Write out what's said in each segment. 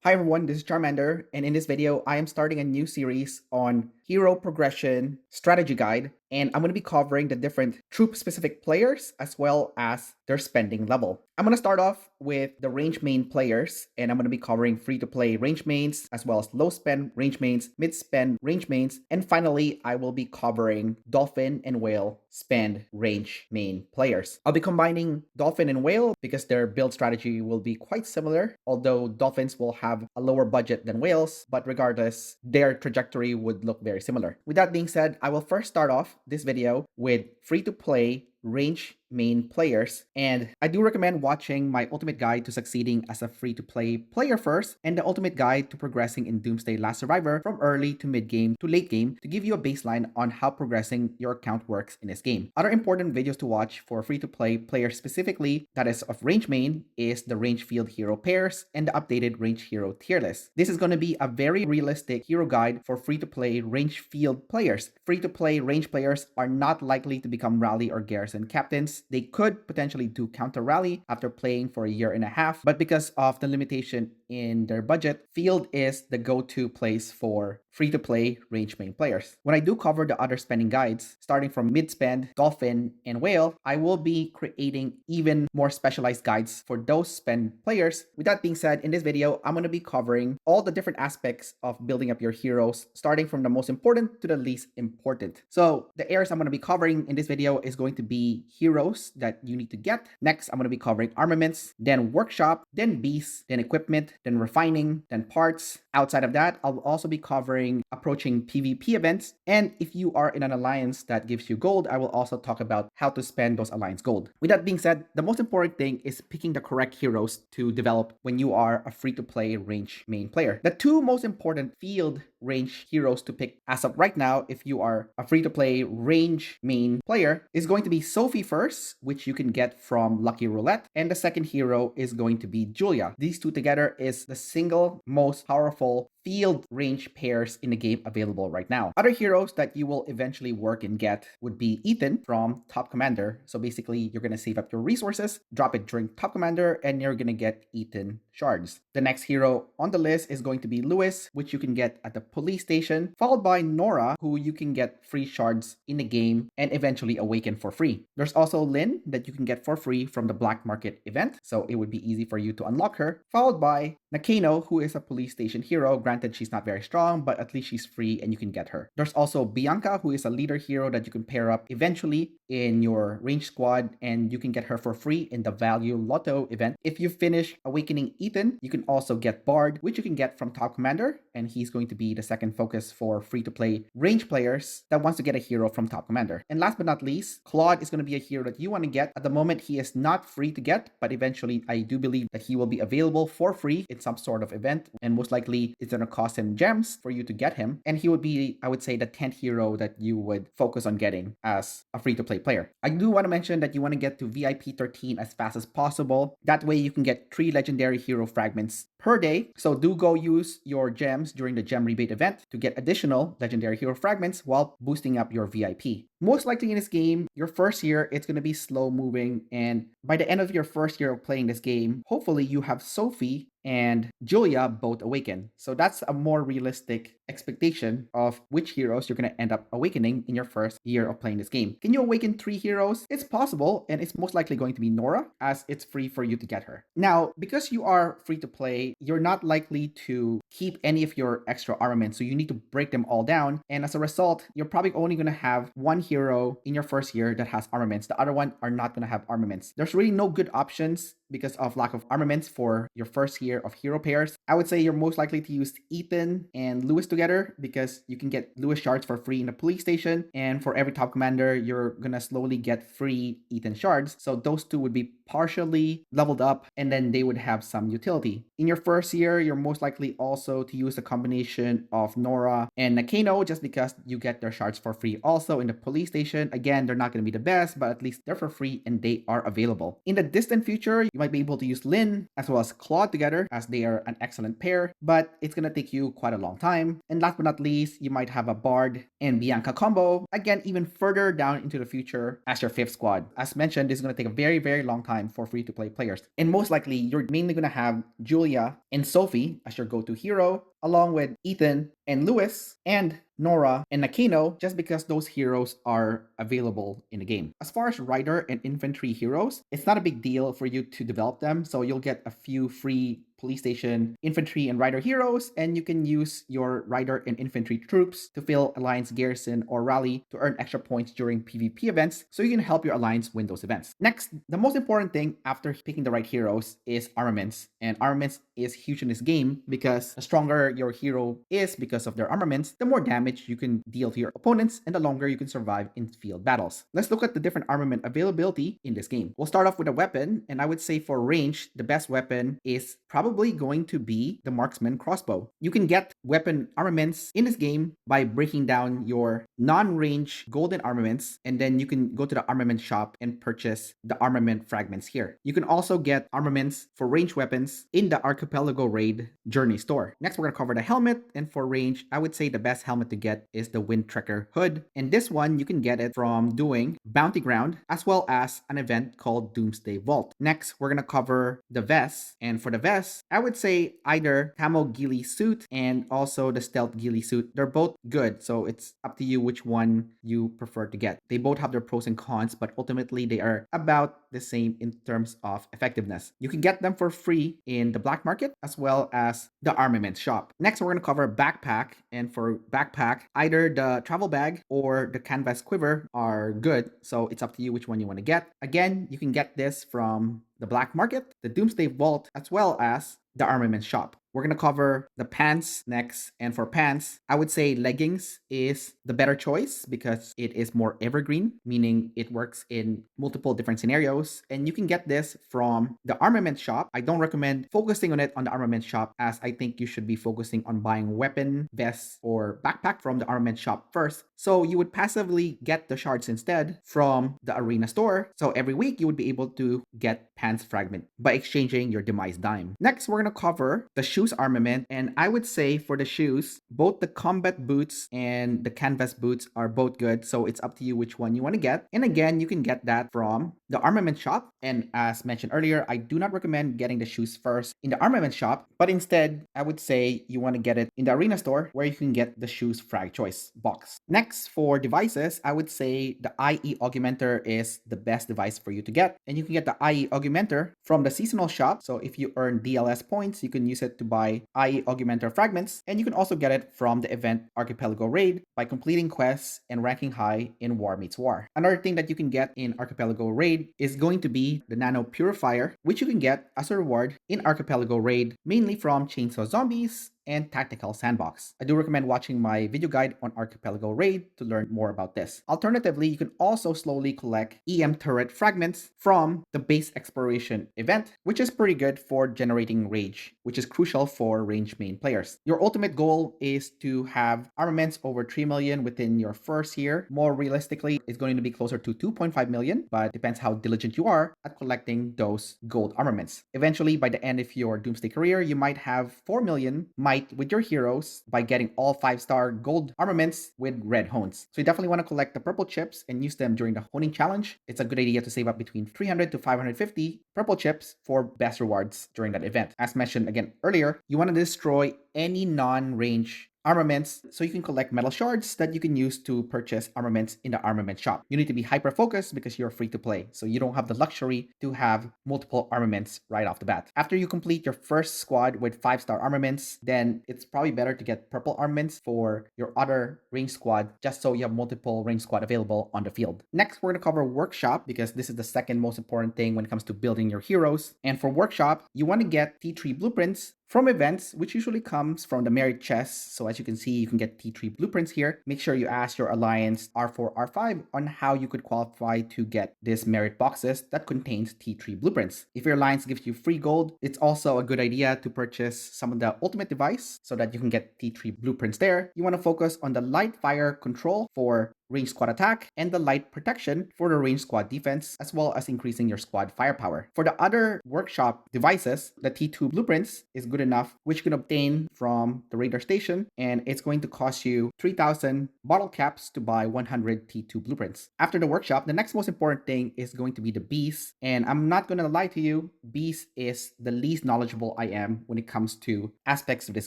Hi everyone, this is Charmander, and in this video, I am starting a new series on hero progression strategy guide, and I'm going to be covering the different troop-specific players as well as their spending level. I'm going to start off with the range main players, and I'm going to be covering free-to-play range mains as well as low-spend range mains, mid-spend range mains, and finally, I will be covering Dolphin and Whale spend range main players. I'll be combining Dolphin and Whale because their build strategy will be quite similar, although Dolphins will have a lower budget than Whales, but regardless, their trajectory would look very similar. With that being said, I will first start off this video with free-to-play range main players, and I do recommend watching my ultimate guide to succeeding as a free-to-play player first, and the ultimate guide to progressing in Doomsday Last Survivor from early to mid-game to late game to give you a baseline on how progressing your account works in this game. Other important videos to watch for free-to-play players specifically, that is of range main, is the range field hero pairs and the updated range hero tier list. This is going to be a very realistic hero guide for free-to-play range field players. Free-to-play range players are not likely to become rally or garrison captains. They could potentially do counter rally after playing for a year and a half, but because of the limitation in their budget, field is the go-to place for free-to-play range main players. When I do cover the other spending guides, starting from mid-spend, Dolphin, and Whale, I will be creating even more specialized guides for those spend players. With that being said, in this video, I'm going to be covering all the different aspects of building up your heroes, starting from the most important to the least important. So the areas I'm going to be covering in this video is going to be heroes that you need to get. Next, I'm going to be covering armaments, then workshop, then beasts, then equipment, then refining, then parts. Outside of that, I'll also be covering approaching PvP events. And if you are in an alliance that gives you gold, I will also talk about how to spend those alliance gold. With that being said, the most important thing is picking the correct heroes to develop when you are a free-to-play range main player. The two most important field range heroes to pick as of right now, if you are a free-to-play range main player, is going to be Sophie first, which you can get from Lucky Roulette, and the second hero is going to be Julia. These two together is the single most powerful field range pairs in the game available right now. Other heroes that you will eventually work and get would be Ethan from Top Commander. So basically, you're going to save up your resources, drop it during Top Commander, and you're going to get Ethan shards. The next hero on the list is going to be Lewis, which you can get at the police station, followed by Nora, who you can get free shards in the game and eventually awaken for free. There's also Lynn that you can get for free from the black market event, so it would be easy for you to unlock her, followed by Nakano, who is a police station hero. Granted, she's not very strong, but at least she's free and you can get her. There's also Bianca, who is a leader hero that you can pair up eventually in your range squad, and you can get her for free in the Value Lotto event. If you finish awakening Ethan, you can also get Bard, which you can get from Top Commander, and he's going to be the second focus for free-to-play range players that wants to get a hero from Top Commander. And last but not least, Claude is going to be a hero that you want to get. At the moment, he is not free to get, but eventually I do believe that he will be available for free in some sort of event, and most likely it's going to cost him gems for you to get him, and he would be, I would say, the 10th hero that you would focus on getting as a free-to-play player. I do want to mention that you want to get to VIP 13 as fast as possible. That way you can get 3 legendary hero fragments per day. So do go use your gems during the gem rebate event to get additional legendary hero fragments while boosting up your VIP. Most likely in this game, your first year, it's going to be slow moving, and by the end of your first year of playing this game, hopefully you have Sophie and Julia both awaken. So that's a more realistic expectation of which heroes you're going to end up awakening in your first year of playing this game. Can you awaken 3 heroes? It's possible, and it's most likely going to be Nora, as it's free for you to get her. Now, because you are free to play, you're not likely to keep any of your extra armaments, so you need to break them all down, and as a result, you're probably only going to have 1 hero in your first year that has armaments. The other one are not going to have armaments. There's really no good options because of lack of armaments for your first year of hero pairs. I would say you're most likely to use Ethan and Lewis together because you can get Lewis shards for free in the police station, and for every top commander, you're gonna slowly get free Ethan shards. So those two would be partially leveled up, and then they would have some utility. In your first year, you're most likely also to use a combination of Nora and Nakano just because you get their shards for free also in the police station. Again, they're not going to be the best, but at least they're for free and they are available. In the distant future, you might be able to use Lynn as well as Claude together, as they are an excellent pair, but it's gonna take you quite a long time. And last but not least, you might have a Bard and Bianca combo, again, even further down into the future as your fifth squad. As mentioned, this is gonna take a very, very long time for free to play players. And most likely, you're mainly gonna have Julia and Sophie as your go-to hero, along with Ethan and Lewis and Nora and Nakino, just because those heroes are available in the game. As far as Rider and Infantry heroes, it's not a big deal for you to develop them, so you'll get a few free police station infantry and rider heroes, and you can use your rider and infantry troops to fill alliance garrison or rally to earn extra points during PvP events, so you can help your alliance win those events. Next, the most important thing after picking the right heroes is armaments, and armaments is huge in this game because the stronger your hero is because of their armaments, the more damage you can deal to your opponents and the longer you can survive in field battles. Let's look at the different armament availability in this game. We'll start off with a weapon, and I would say for range, the best weapon is probably going to be the marksman crossbow. You can get weapon armaments in this game by breaking down your non-range golden armaments, and then you can go to the armament shop and purchase the armament fragments here. You can also get armaments for range weapons in the Archipelago Raid Journey store. Next, we're going to cover the helmet, and for range, I would say the best helmet to get is the Wind Trekker hood, and this one you can get it from doing Bounty Ground as well as an event called Doomsday Vault. Next, we're going to cover the vest, and for the vest, I would say either Camo Ghillie suit and also the Stealth Ghillie suit. They're both good, so it's up to you which one you prefer to get. They both have their pros and cons, but ultimately they are about the same in terms of effectiveness. You can get them for free in the black market as well as the armament shop. Next, we're going to cover backpack, and for backpack, either the travel bag or the canvas quiver are good, so it's up to you which one you want to get. Again, you can get this from the black market, the Doomsday Vault, as well as the armament shop. We're going to cover the pants next, and for pants, I would say leggings is the better choice because it is more evergreen, meaning it works in multiple different scenarios, and you can get this from the armament shop. I don't recommend focusing on it on the armament shop, as I think you should be focusing on buying weapon, vests, or backpack from the armament shop first. So you would passively get the shards instead from the arena store. So every week you would be able to get pants fragment by exchanging your demise dime. Next, we're going to cover the shoes armament, and I would say for the shoes, both the combat boots and the canvas boots are both good, so it's up to you which one you want to get. And again, you can get that from the armament shop, and as mentioned earlier, I do not recommend getting the shoes first in the armament shop, but instead I would say you want to get it in the arena store where you can get the shoes frag choice box. Next, for devices, I would say the IE augmenter is the best device for you to get, and you can get the IE augmenter from the seasonal shop. So if you earn DLS points, you can use it to buy IE augmenter fragments, and you can also get it from the event Archipelago Raid by completing quests and ranking high in War Meets War. Another thing that you can get in Archipelago Raid is going to be the Nano Purifier, which you can get as a reward in Archipelago Raid, mainly from Chainsaw Zombies and Tactical Sandbox. I do recommend watching my video guide on Archipelago Raid to learn more about this. Alternatively, you can also slowly collect EM turret fragments from the base exploration event, which is pretty good for generating rage, which is crucial for range main players. Your ultimate goal is to have armaments over 3 million within your first year. More realistically, it's going to be closer to 2.5 million, but depends how diligent you are at collecting those gold armaments. Eventually, by the end of your Doomsday career, you might have 4 million might with your heroes by getting all 5-star gold armaments with red hones. So you definitely want to collect the purple chips and use them during the honing challenge. It's a good idea to save up between 300 to 550 purple chips for best rewards during that event. As mentioned again earlier, you want to destroy any non-range armaments so you can collect metal shards that you can use to purchase armaments in the armament shop. You need to be hyper focused because you're free to play, so you don't have the luxury to have multiple armaments right off the bat. After you complete your first squad with 5-star armaments, then it's probably better to get purple armaments for your other range squad, just so you have multiple range squad available on the field. Next, we're going to cover workshop because this is the second most important thing when it comes to building your heroes. And for workshop, you want to get T3 blueprints from events, which usually comes from the merit chest. So as you can see, you can get T3 blueprints here. Make sure you ask your alliance R4, R5 on how you could qualify to get this merit boxes that contains T3 blueprints. If your alliance gives you free gold, it's also a good idea to purchase some of the ultimate device so that you can get T3 blueprints there. You want to focus on the light fire control for ranged squad attack, and the light protection for the ranged squad defense, as well as increasing your squad firepower. For the other workshop devices, the T2 blueprints is good enough, which you can obtain from the radar station, and it's going to cost you 3,000 bottle caps to buy 100 T2 blueprints. After the workshop, the next most important thing is going to be the beast, and I'm not going to lie to you, beast is the least knowledgeable I am when it comes to aspects of this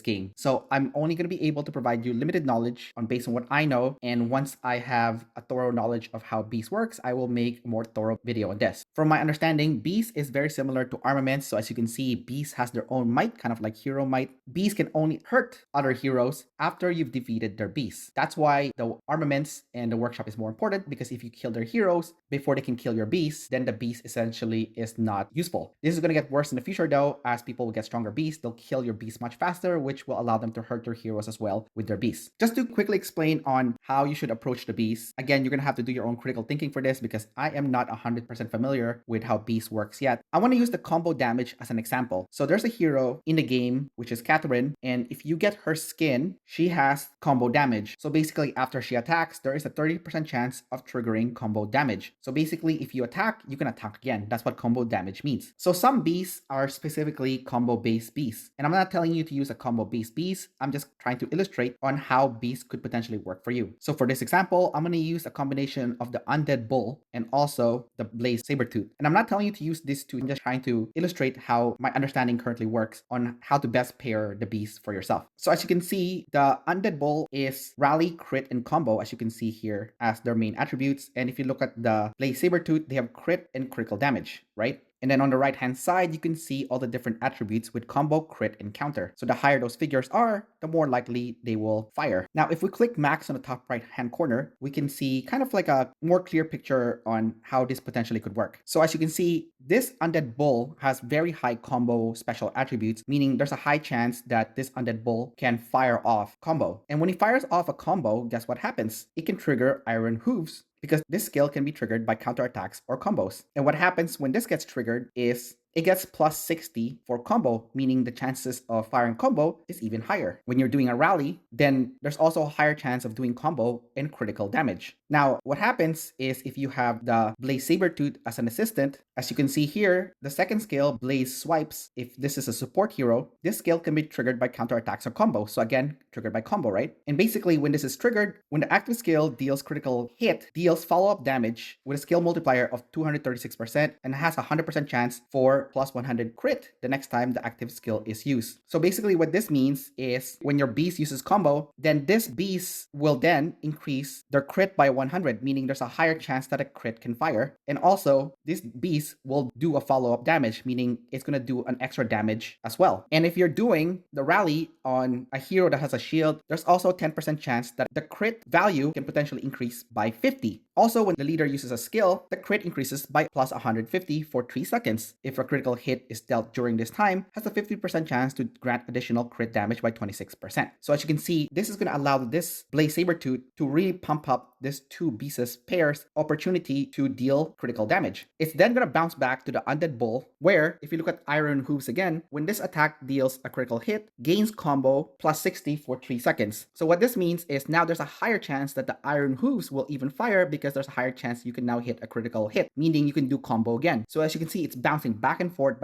game. So I'm only going to be able to provide you limited knowledge based on what I know, and once I have a thorough knowledge of how beast works, I will make a more thorough video on this. From my understanding, beast is very similar to armaments, so as you can see, beast has their own might, kind of like hero might. Beast can only hurt other heroes after you've defeated their beast. That's why the armaments and the workshop is more important, because if you kill their heroes before they can kill your beast, then the beast essentially is not useful. This is going to get worse in the future though, as people will get stronger beasts, they'll kill your beast much faster, which will allow them to hurt their heroes as well with their beasts. Just to quickly explain on how you should approach the beast, again, you're going to have to do your own critical thinking for this because I am not 100% familiar with how beast works yet. I want to use the combo damage as an example. So there's a hero in the game, which is Catherine, and if you get her skin, she has combo damage. So basically, after she attacks, there is a 30% chance of triggering combo damage. So basically, if you attack, you can attack again. That's what combo damage means. So some beasts are specifically combo-based beasts. And I'm not telling you to use a combo-based beast. I'm just trying to illustrate on how beasts could potentially work for you. So for this example, I'm going to use a combination of the Undead Bull and also the Blaze Sabertooth. And I'm not telling you to use these two. I'm just trying to illustrate how my understanding currently works on how to best pair the beast for yourself. So as you can see, the Undead Bull is rally, crit, and combo, as you can see here, as their main attributes. And if you look at the Blaze Sabertooth, they have crit and critical damage, right? And then on the right hand side, you can see all the different attributes with combo, crit, and counter. So the higher those figures are, the more likely they will fire. Now, if we click max on the top right hand corner, we can see kind of like a more clear picture on how this potentially could work. So as you can see, this Undead Bull has very high combo special attributes, meaning there's a high chance that this Undead Bull can fire off combo. And when he fires off a combo, guess what happens? It can trigger Iron Hooves, because this skill can be triggered by counterattacks or combos. And what happens when this gets triggered is it gets plus 60 for combo, meaning the chances of firing combo is even higher. When you're doing a rally, then there's also a higher chance of doing combo and critical damage. Now, what happens is if you have the Blaze Sabertooth as an assistant, as you can see here, the second skill, Blaze Swipes, if this is a support hero, this skill can be triggered by counterattacks or combo. So again, triggered by combo, right? And basically, when this is triggered, when the active skill deals critical hit, deals follow-up damage with a skill multiplier of 236% and has a 100% chance for plus 100 crit the next time the active skill is used. So basically what this means is when your beast uses combo, then this beast will then increase their crit by 100, meaning there's a higher chance that a crit can fire. And also this beast will do a follow-up damage, meaning it's going to do an extra damage as well. And if you're doing the rally on a hero that has a shield, there's also a 10% chance that the crit value can potentially increase by 50. Also, when the leader uses a skill, the crit increases by plus 150 for 3 seconds. If a critical hit is dealt during this time, has a 50% chance to grant additional crit damage by 26%. So as you can see, this is going to allow this Blaze Sabertooth to really pump up this two beasts pairs opportunity to deal critical damage. It's then going to bounce back to the Undead Bull, where if you look at Iron Hooves again, when this attack deals a critical hit, gains combo plus 60 for 3 seconds. So what this means is now there's a higher chance that the Iron Hooves will even fire because there's a higher chance you can now hit a critical hit, meaning you can do combo again. So as you can see, it's bouncing back and forth,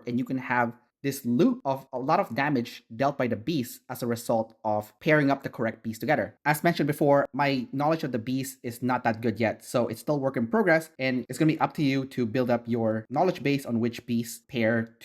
and you can have this loop of a lot of damage dealt by the beast as a result of pairing up the correct beast together. As mentioned before, my knowledge of the beast is not that good yet, so it's still work in progress, and it's going to be up to you to build up your knowledge base on which beasts pair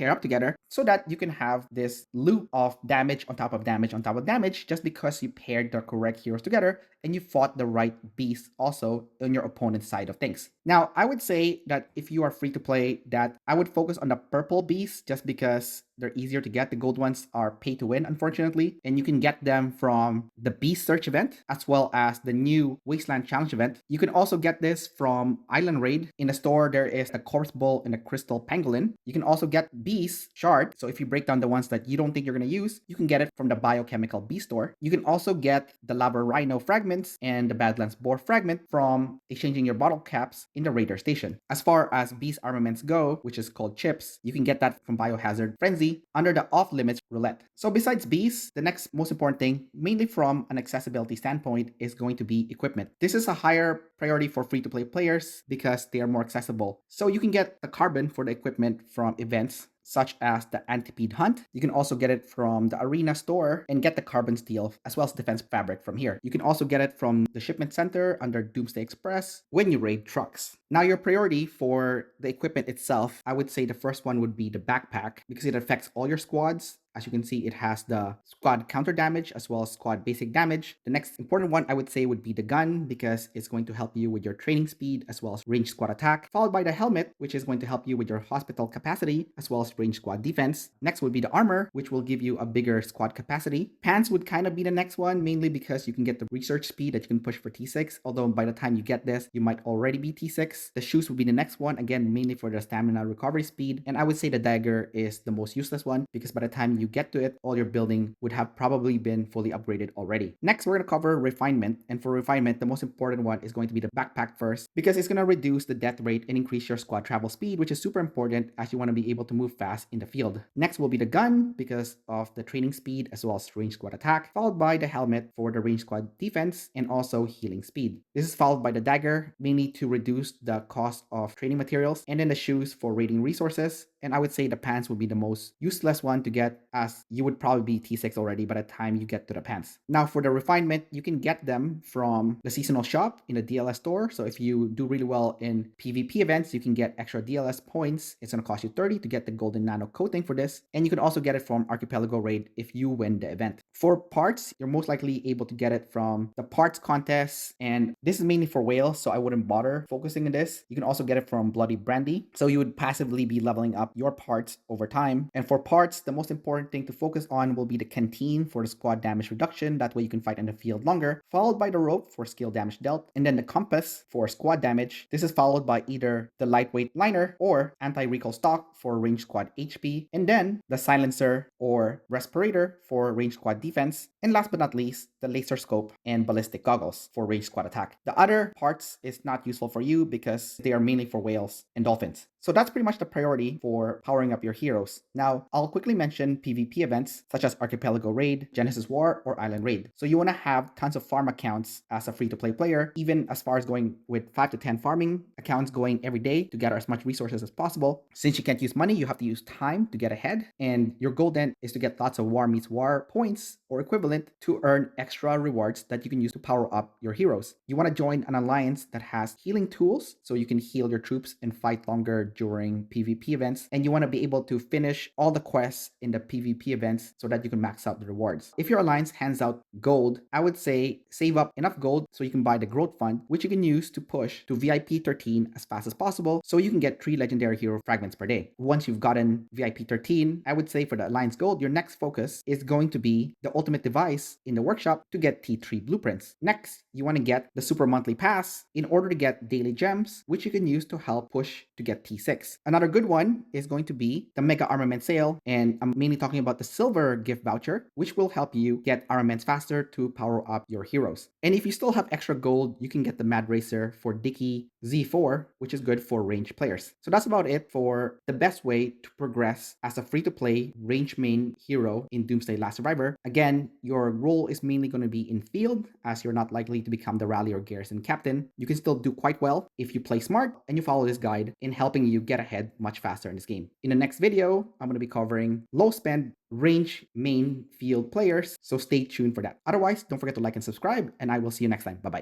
up together so that you can have this loop of damage on top of damage on top of damage just because you paired the correct heroes together and you fought the right beast also on your opponent's side of things. Now, I would say that if you are free to play, that I would focus on the purple beast just because they're easier to get. The gold ones are pay to win, unfortunately, and you can get them from the Beast Search event as well as the new Wasteland Challenge event. You can also get this from Island Raid. In the store, there is a Corpse Bull and a Crystal Pangolin. You can also get Beast Shard. So if you break down the ones that you don't think you're going to use, you can get it from the Biochemical Beast store. You can also get the Lava Rhino fragments and the Badlands Boar fragment from exchanging your bottle caps in the Raider station. As far as Beast Armaments go, which is called chips, you can get that from Biohazard Frenzy Lastly, under the off limits roulette. So besides bees, the next most important thing, mainly from an accessibility standpoint, is going to be equipment. This is a higher priority for free-to-play players because they are more accessible. So you can get the carbon for the equipment from events such as the Antipede Hunt. You can also get it from the Arena store and get the Carbon Steel as well as Defense Fabric from here. You can also get it from the Shipment Center under Doomsday Express when you raid trucks. Now, your priority for the equipment itself, I would say the first one would be the backpack because it affects all your squads. As you can see, it has the squad counter damage as well as squad basic damage. The next important one I would say would be the gun because it's going to help you with your training speed as well as range squad attack, followed by the helmet, which is going to help you with your hospital capacity as well as range squad defense. Next would be the armor, which will give you a bigger squad capacity. Pants would kind of be the next one, mainly because you can get the research speed that you can push for T6, although by the time you get this, you might already be T6. The shoes would be the next one, again, mainly for the stamina recovery speed. And I would say the dagger is the most useless one because by the time you get to it, all your building would have probably been fully upgraded already. Next, we're going to cover refinement. And for refinement, the most important one is going to be the backpack first because it's going to reduce the death rate and increase your squad travel speed, which is super important as you want to be able to move fast in the field. Next will be the gun because of the training speed as well as range squad attack, followed by the helmet for the range squad defense and also healing speed. This is followed by the dagger, mainly to reduce the cost of training materials, and then the shoes for raiding resources. And I would say the pants would be the most useless one to get as you would probably be T6 already by the time you get to the pants. Now for the refinement, you can get them from the seasonal shop in the DLS store. So if you do really well in PvP events, you can get extra DLS points. It's going to cost you 30 to get the golden nano coating for this. And you can also get it from Archipelago Raid if you win the event. For parts, you're most likely able to get it from the parts contests. And this is mainly for whales, so I wouldn't bother focusing on this. You can also get it from Bloody Brandy. So you would passively be leveling up your parts over time. And for parts, the most important thing to focus on will be the canteen for the squad damage reduction. That way you can fight in the field longer, followed by the rope for skill damage dealt, and then the compass for squad damage. This is followed by either the lightweight liner or anti-recoil stock for range squad HP, and then the silencer or respirator for range squad defense, and last but not least, the laser scope and ballistic goggles for range squad attack. The other parts is not useful for you because they are mainly for whales and dolphins. So that's pretty much the priority for powering up your heroes. Now, I'll quickly mention PvP events such as Archipelago Raid, Genesis War, or Island Raid. So you want to have tons of farm accounts as a free-to-play player, even as far as going with 5 to 10 farming accounts going every day to gather as much resources as possible. Since you can't use money, you have to use time to get ahead. And your goal then is to get lots of War Meets War points or equivalent to earn extra rewards that you can use to power up your heroes. You want to join an alliance that has healing tools so you can heal your troops and fight longer during PvP events, and you want to be able to finish all the quests in the PvP events so that you can max out the rewards. If your alliance hands out gold, I would say save up enough gold so you can buy the growth fund, which you can use to push to VIP 13 as fast as possible so you can get 3 legendary hero fragments per day. Once you've gotten VIP 13, I would say for the alliance gold, your next focus is going to be the ultimate device in the workshop to get T3 blueprints. Next, you want to get the super monthly pass in order to get daily gems, which you can use to help push to get T6. Another good one is going to be the Mega Armament sale, and I'm mainly talking about the silver gift voucher, which will help you get armaments faster to power up your heroes. And if you still have extra gold, you can get the Mad Racer for Dicky Z4, which is good for range players. So that's about it for the best way to progress as a free-to-play range main hero in Doomsday Last Survivor. Again, your role is mainly going to be in field, as you're not likely to become the rally or garrison captain. You can still do quite well if you play smart and you follow this guide in helping you get ahead much faster in this game. In the next video, I'm going to be covering low spend range main field players, so stay tuned for that. Otherwise, don't forget to like and subscribe, and I will see you next time. Bye-bye.